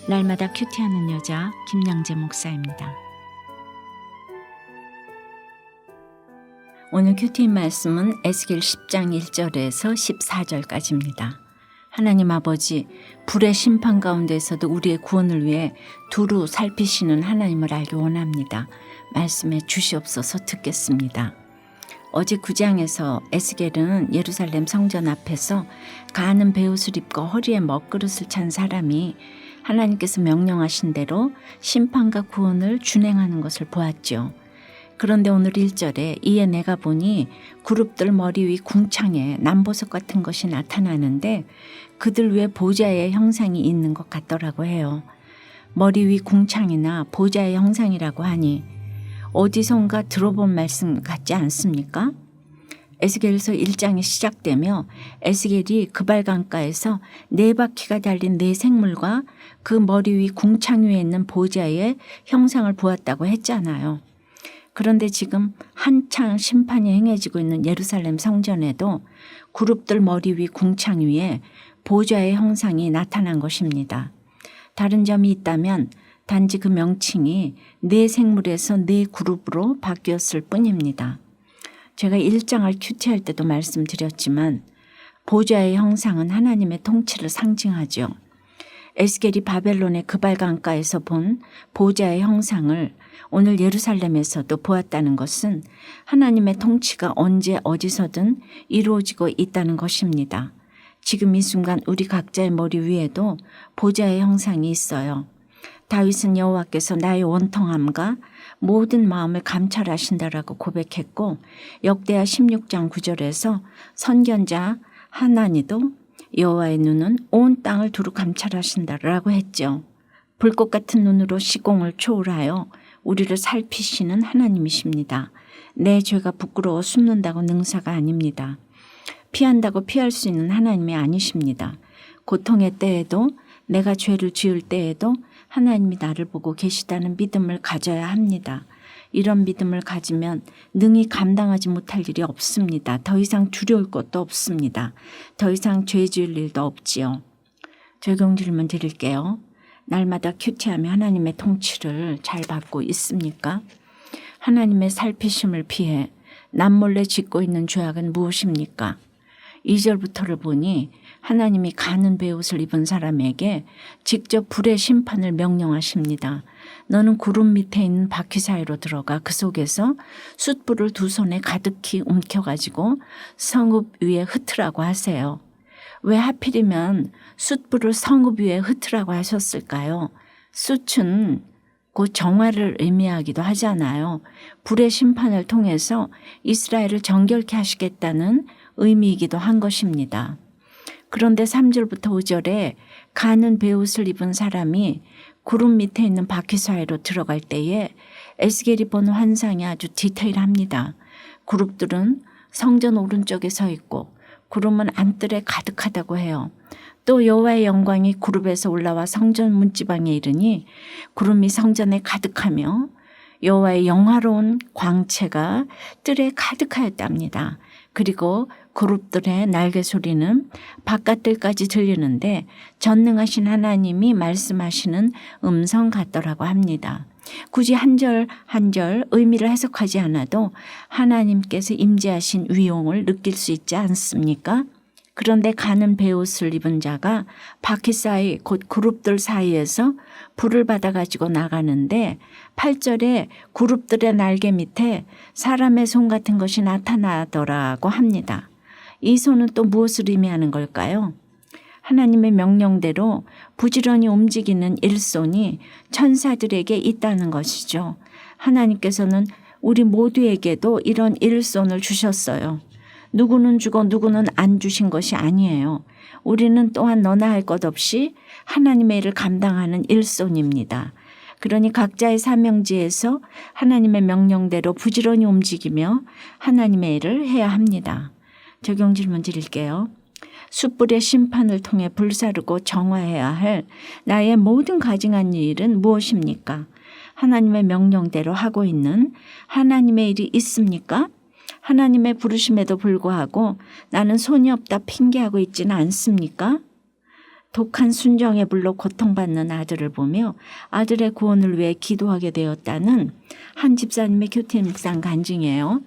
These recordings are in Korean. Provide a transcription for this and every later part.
날마다 큐티하는 여자 김양재 목사입니다. 오늘 큐티 말씀은 에스겔 10장 1절에서 14절까지입니다. 하나님 아버지, 불의 심판 가운데서도 우리의 구원을 위해 두루 살피시는 하나님을 알기 원합니다. 말씀해 주시옵소서. 듣겠습니다. 어제 9장에서 에스겔은 예루살렘 성전 앞에서 가는 베옷을 입고 허리에 먹그릇을 찬 사람이 하나님께서 명령하신 대로 심판과 구원을 준행하는 것을 보았죠. 그런데 오늘 1절에 이에 내가 보니 그룹들 머리 위 궁창에 남보석 같은 것이 나타나는데 그들 위에 보좌의 형상이 있는 것 같더라고 해요. 머리 위 궁창이나 보좌의 형상이라고 하니 어디선가 들어본 말씀 같지 않습니까? 에스겔서 1장이 시작되며 에스겔이 그발강가에서 4바퀴가 달린 4생물과 그 머리 위 궁창 위에 있는 보좌의 형상을 보았다고 했잖아요. 그런데 지금 한창 심판이 행해지고 있는 예루살렘 성전에도 그룹들 머리 위 궁창 위에 보좌의 형상이 나타난 것입니다. 다른 점이 있다면 단지 그 명칭이 4생물에서 4그룹으로 바뀌었을 뿐입니다. 제가 1장을 큐티할 때도 말씀드렸지만 보좌의 형상은 하나님의 통치를 상징하죠. 에스겔이 바벨론의 그발강가에서 본 보좌의 형상을 오늘 예루살렘에서도 보았다는 것은 하나님의 통치가 언제 어디서든 이루어지고 있다는 것입니다. 지금 이 순간 우리 각자의 머리 위에도 보좌의 형상이 있어요. 다윗은 여호와께서 나의 원통함과 모든 마음을 감찰하신다라고 고백했고 역대하 16장 9절에서 선견자 하나니도 여호와의 눈은 온 땅을 두루 감찰하신다라고 했죠. 불꽃 같은 눈으로 시공을 초월하여 우리를 살피시는 하나님이십니다. 내 죄가 부끄러워 숨는다고 능사가 아닙니다. 피한다고 피할 수 있는 하나님이 아니십니다. 고통의 때에도 내가 죄를 지을 때에도 하나님이 나를 보고 계시다는 믿음을 가져야 합니다. 이런 믿음을 가지면 능히 감당하지 못할 일이 없습니다. 더 이상 두려울 것도 없습니다. 더 이상 죄 지을 일도 없지요. 적용 질문 드릴게요. 날마다 큐티하며 하나님의 통치를 잘 받고 있습니까? 하나님의 살피심을 피해 남몰래 짓고 있는 죄악은 무엇입니까? 2절부터를 보니 하나님이 가는 베옷을 입은 사람에게 직접 불의 심판을 명령하십니다. 너는 구름 밑에 있는 바퀴 사이로 들어가 그 속에서 숯불을 2손에 가득히 움켜가지고 성읍 위에 흩으라고 하세요. 왜 하필이면 숯불을 성읍 위에 흩으라고 하셨을까요? 숯은 곧 정화를 의미하기도 하잖아요. 불의 심판을 통해서 이스라엘을 정결케 하시겠다는 의미이기도 한 것입니다. 그런데 3절부터 5절에 가는 베옷을 입은 사람이 구름 밑에 있는 바퀴 사이로 들어갈 때에 에스겔이 본 환상이 아주 디테일합니다. 그룹들은 성전 오른쪽에 서 있고 구름은 안뜰에 가득하다고 해요. 또 여호와의 영광이 구름에서 올라와 성전 문지방에 이르니 구름이 성전에 가득하며 여호와의 영화로운 광채가 뜰에 가득하였답니다. 그리고 그룹들의 날개 소리는 바깥뜰까지 들리는데 전능하신 하나님이 말씀하시는 음성 같더라고 합니다. 굳이 한 절 한 절 의미를 해석하지 않아도 하나님께서 임재하신 위용을 느낄 수 있지 않습니까? 그런데 가는 베옷을 입은 자가 바퀴 사이 곧 그룹들 사이에서 불을 받아가지고 나가는데 8절에 그룹들의 날개 밑에 사람의 손 같은 것이 나타나더라고 합니다. 이 손은 또 무엇을 의미하는 걸까요? 하나님의 명령대로 부지런히 움직이는 일손이 천사들에게 있다는 것이죠. 하나님께서는 우리 모두에게도 이런 일손을 주셨어요. 누구는 주고 누구는 안 주신 것이 아니에요. 우리는 또한 너나 할 것 없이 하나님의 일을 감당하는 일손입니다. 그러니 각자의 사명지에서 하나님의 명령대로 부지런히 움직이며 하나님의 일을 해야 합니다. 적용 질문 드릴게요. 숯불의 심판을 통해 불사르고 정화해야 할 나의 모든 가증한 일은 무엇입니까? 하나님의 명령대로 하고 있는 하나님의 일이 있습니까? 하나님의 부르심에도 불구하고 나는 손이 없다 핑계하고 있지는 않습니까? 독한 순정의 불로 고통받는 아들을 보며 아들의 구원을 위해 기도하게 되었다는 한 집사님의 큐티 묵상 간증이에요.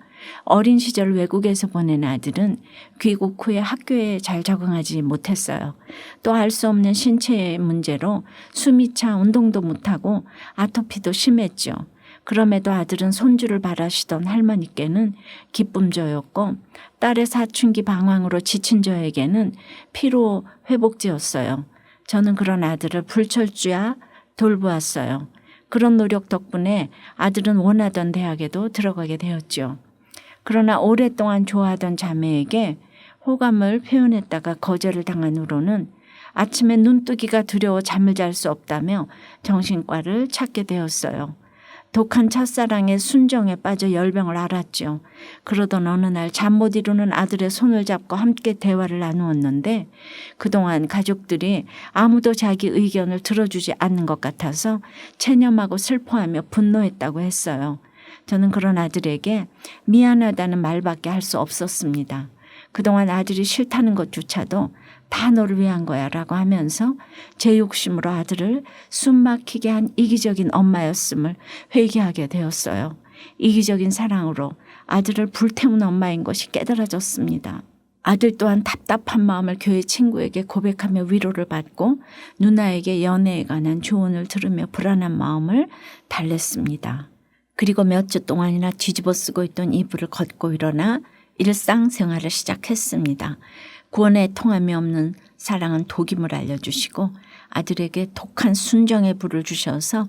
어린 시절 외국에서 보낸 아들은 귀국 후에 학교에 잘 적응하지 못했어요. 또 알 수 없는 신체 문제로 숨이 차 운동도 못하고 아토피도 심했죠. 그럼에도 아들은 손주를 바라시던 할머니께는 기쁨조였고 딸의 사춘기 방황으로 지친 저에게는 피로 회복제였어요. 저는 그런 아들을 불철주야 돌보았어요. 그런 노력 덕분에 아들은 원하던 대학에도 들어가게 되었죠. 그러나 오랫동안 좋아하던 자매에게 호감을 표현했다가 거절을 당한 후로는 아침에 눈뜨기가 두려워 잠을 잘 수 없다며 정신과를 찾게 되었어요. 독한 첫사랑의 순정에 빠져 열병을 앓았죠. 그러던 어느 날 잠 못 이루는 아들의 손을 잡고 함께 대화를 나누었는데 그동안 가족들이 아무도 자기 의견을 들어주지 않는 것 같아서 체념하고 슬퍼하며 분노했다고 했어요. 저는 그런 아들에게 미안하다는 말밖에 할 수 없었습니다. 그동안 아들이 싫다는 것조차도 다 너를 위한 거야 라고 하면서 제 욕심으로 아들을 숨막히게 한 이기적인 엄마였음을 회개하게 되었어요. 이기적인 사랑으로 아들을 불태운 엄마인 것이 깨달아졌습니다. 아들 또한 답답한 마음을 교회 친구에게 고백하며 위로를 받고 누나에게 연애에 관한 조언을 들으며 불안한 마음을 달랬습니다. 그리고 몇 주 동안이나 뒤집어 쓰고 있던 이불을 걷고 일어나 일상생활을 시작했습니다. 구원에 통함이 없는 사랑은 독임을 알려주시고 아들에게 독한 순정의 불을 주셔서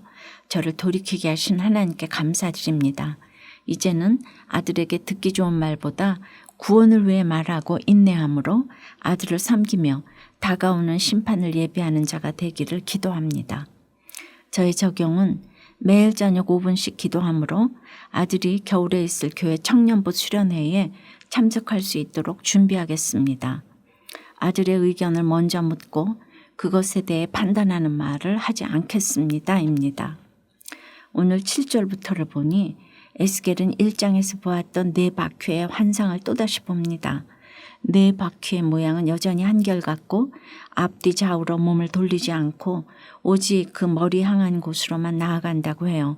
저를 돌이키게 하신 하나님께 감사드립니다. 이제는 아들에게 듣기 좋은 말보다 구원을 위해 말하고 인내함으로 아들을 섬기며 다가오는 심판을 예비하는 자가 되기를 기도합니다. 저의 적용은 매일 저녁 5분씩 기도함으로 아들이 겨울에 있을 교회 청년부 수련회에 참석할 수 있도록 준비하겠습니다. 아들의 의견을 먼저 묻고 그것에 대해 판단하는 말을 하지 않겠습니다. 입니다. 오늘 7절부터를 보니 에스겔은 1장에서 보았던 네 바퀴의 환상을 또다시 봅니다. 네 바퀴의 모양은 여전히 한결같고 앞뒤 좌우로 몸을 돌리지 않고 오직 그 머리 향한 곳으로만 나아간다고 해요.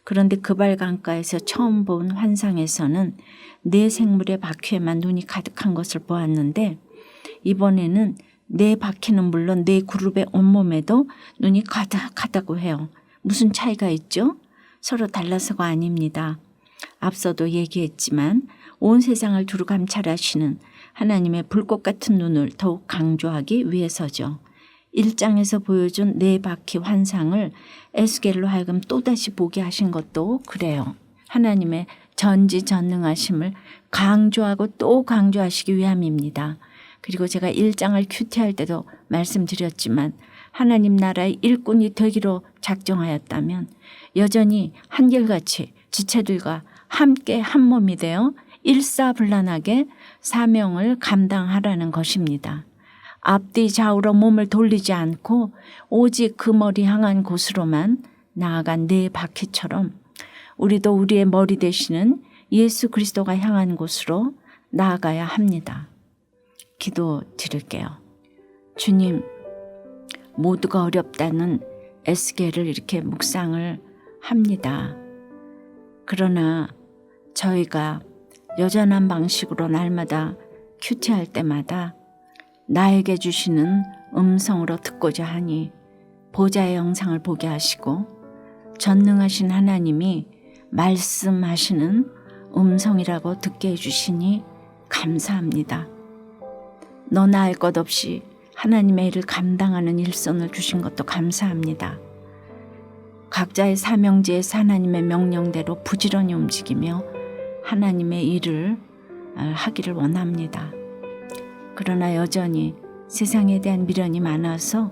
그런데 그발강가에서 처음 본 환상에서는 네 생물의 바퀴에만 눈이 가득한 것을 보았는데 이번에는 네 바퀴는 물론 네 그룹의 온몸에도 눈이 가득하다고 해요. 무슨 차이가 있죠? 서로 달라서가 아닙니다. 앞서도 얘기했지만 온 세상을 두루 감찰하시는 하나님의 불꽃 같은 눈을 더욱 강조하기 위해서죠. 1장에서 보여준 네 바퀴 환상을 에스겔로 하여금 또다시 보게 하신 것도 그래요. 하나님의 전지전능하심을 강조하고 또 강조하시기 위함입니다. 그리고 제가 1장을 큐티할 때도 말씀드렸지만 하나님 나라의 일꾼이 되기로 작정하였다면 여전히 한결같이 지체들과 함께 한 몸이 되어 일사불란하게 사명을 감당하라는 것입니다. 앞뒤 좌우로 몸을 돌리지 않고 오직 그 머리 향한 곳으로만 나아간 네 바퀴처럼 우리도 우리의 머리 되시는 예수 그리스도가 향한 곳으로 나아가야 합니다. 기도 드릴게요. 주님, 모두가 어렵다는 에스겔을 이렇게 묵상을 합니다. 그러나 저희가 여전한 방식으로 날마다 큐티할 때마다 나에게 주시는 음성으로 듣고자 하니 보좌의 영상을 보게 하시고 전능하신 하나님이 말씀하시는 음성이라고 듣게 해주시니 감사합니다. 너나 할 것 없이 하나님의 일을 감당하는 일선을 주신 것도 감사합니다. 각자의 사명지에서 하나님의 명령대로 부지런히 움직이며 하나님의 일을 하기를 원합니다. 그러나 여전히 세상에 대한 미련이 많아서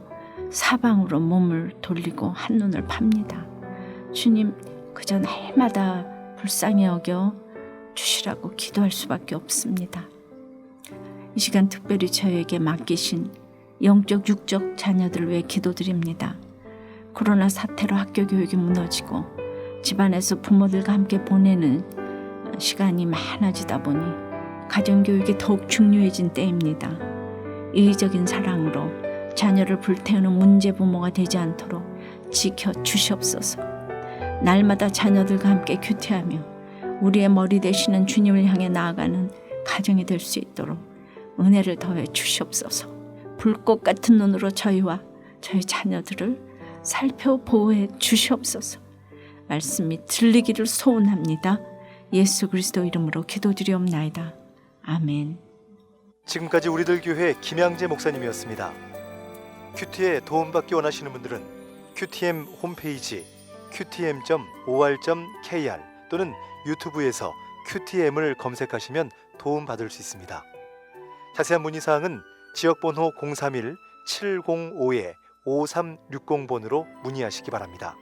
사방으로 몸을 돌리고 한눈을 팝니다. 주님, 그저 날마다 불쌍히 여겨 주시라고 기도할 수밖에 없습니다. 이 시간 특별히 저에게 맡기신 영적 육적 자녀들을 위해 기도드립니다. 코로나 사태로 학교 교육이 무너지고 집안에서 부모들과 함께 보내는 시간이 많아지다 보니 가정교육이 더욱 중요해진 때입니다. 이의적인 사랑으로 자녀를 불태우는 문제 부모가 되지 않도록 지켜 주시옵소서. 날마다 자녀들과 함께 큐티하며 우리의 머리 되시는 주님을 향해 나아가는 가정이 될 수 있도록 은혜를 더해 주시옵소서. 불꽃 같은 눈으로 저희와 저희 자녀들을 살펴 보호해 주시옵소서. 말씀이 들리기를 소원합니다. 예수 그리스도 이름으로 기도드리옵나이다. 아멘. 지금까지 우리들 교회 김양재 목사님이었습니다. 큐티에 도움받기 원하시는 분들은 QTM 홈페이지 qtm.or.kr 또는 유튜브에서 QTM을 검색하시면 도움받을 수 있습니다. 자세한 문의사항은 지역번호 031-705-5360번으로 문의하시기 바랍니다.